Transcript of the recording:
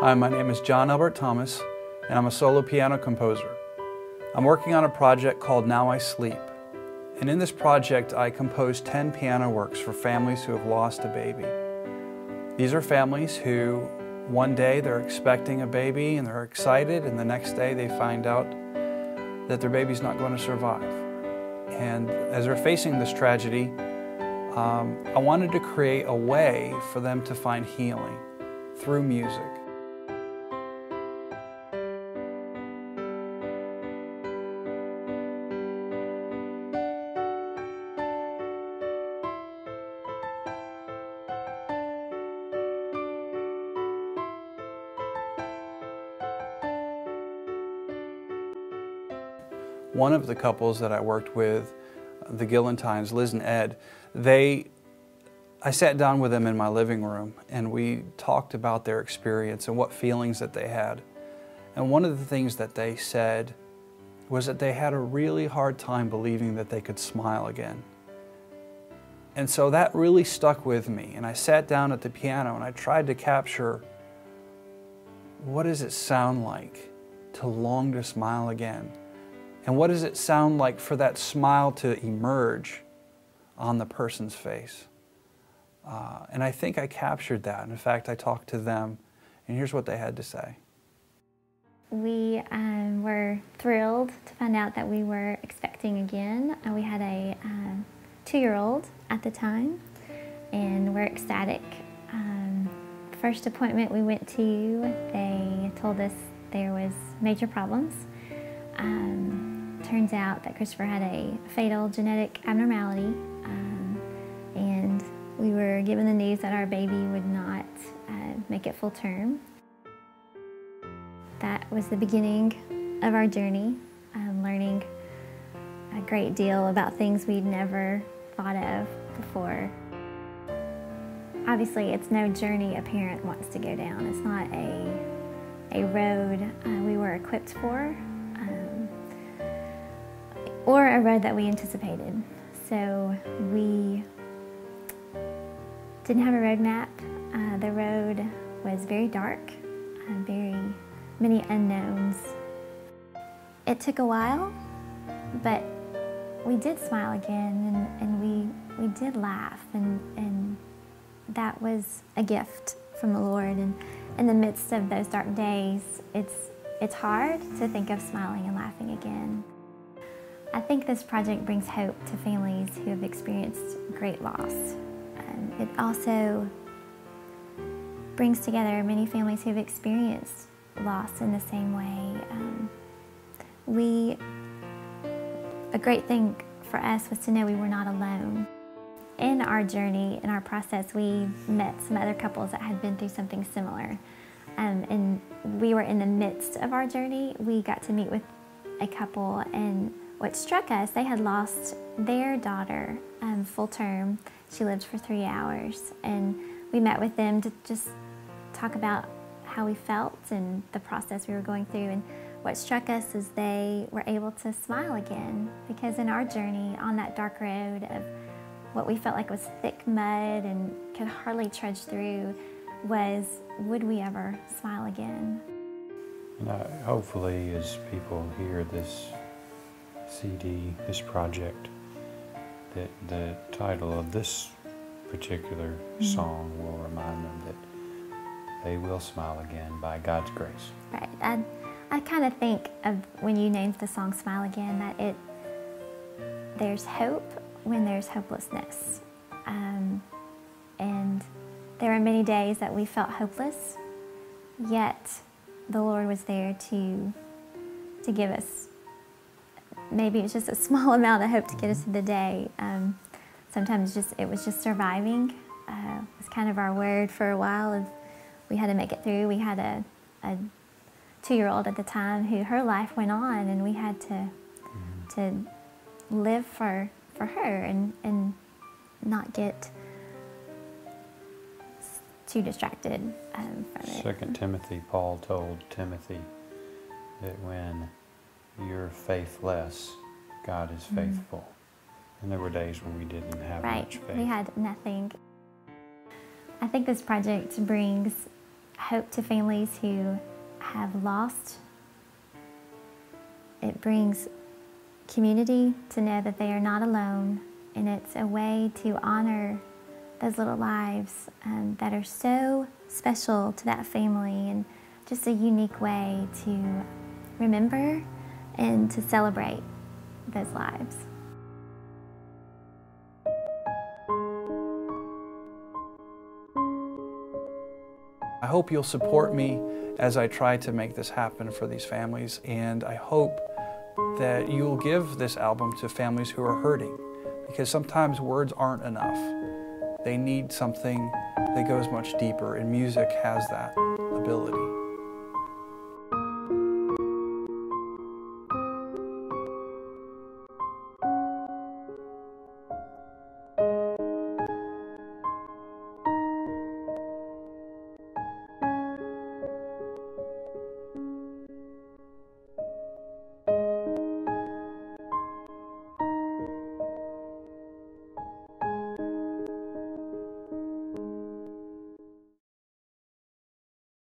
Hi, my name is John Albert Thomas, and I'm a solo piano composer. I'm working on a project called Now I Sleep. And in this project, I composed 10 piano works for families who have lost a baby. These are families who, one day they're expecting a baby and they're excited, and the next day they find out that their baby's not going to survive. And as they're facing this tragedy, I wanted to create a way for them to find healing through music. One of the couples that I worked with, the Gillentines, Liz and Ed, I sat down with them in my living room and we talked about their experience and what feelings that they had. And one of the things that they said was that they had a really hard time believing that they could smile again. And so that really stuck with me, and I sat down at the piano and I tried to capture, what does it sound like to long to smile again? And what does it sound like for that smile to emerge on the person's face? And I think I captured that. In fact, I talked to them, and here's what they had to say. We were thrilled to find out that we were expecting again. We had a 2-year-old at the time, and we're ecstatic. First appointment we went to, they told us there was major problems. Turns out that Christopher had a fatal genetic abnormality, and we were given the news that our baby would not make it full term. That was the beginning of our journey, learning a great deal about things we'd never thought of before. Obviously, it's no journey a parent wants to go down. It's not a road we were equipped for, or a road that we anticipated. So we didn't have a road map. The road was very dark, very many unknowns. It took a while, but we did smile again, and we did laugh, and that was a gift from the Lord. And in the midst of those dark days, it's hard to think of smiling and laughing again. I think this project brings hope to families who have experienced great loss. It also brings together many families who have experienced loss in the same way. A great thing for us was to know we were not alone. In our journey, in our process, we met some other couples that had been through something similar. And we were in the midst of our journey. We got to meet with a couple, and what struck us, they had lost their daughter full term. She lived for 3 hours, and we met with them to just talk about how we felt and the process we were going through. And what struck us is they were able to smile again, because in our journey on that dark road of what we felt like was thick mud and could hardly trudge through was, would we ever smile again? Hopefully, as people hear this CD, this project, that the title of this particular song will remind them that they will smile again by God's grace. Right. I kind of think of, when you named the song Smile Again, that there's hope when there's hopelessness. And there were many days that we felt hopeless, yet the Lord was there to give us, maybe it's just a small amount of hope to get us through the day. Sometimes it was just surviving. It was kind of our word for a while of we had to make it through. We had a 2-year-old at the time who her life went on, and we had to live for her and not get too distracted from it. 2 Timothy, Paul told Timothy that when you're faithless, God is faithful. And there were days when we didn't have much faith. We had nothing. I think this project brings hope to families who have lost. It brings community to know that they are not alone, and it's a way to honor those little lives that are so special to that family, and just a unique way to remember and to celebrate those lives. I hope you'll support me as I try to make this happen for these families, and I hope that you'll give this album to families who are hurting, because sometimes words aren't enough. They need something that goes much deeper, and music has that ability.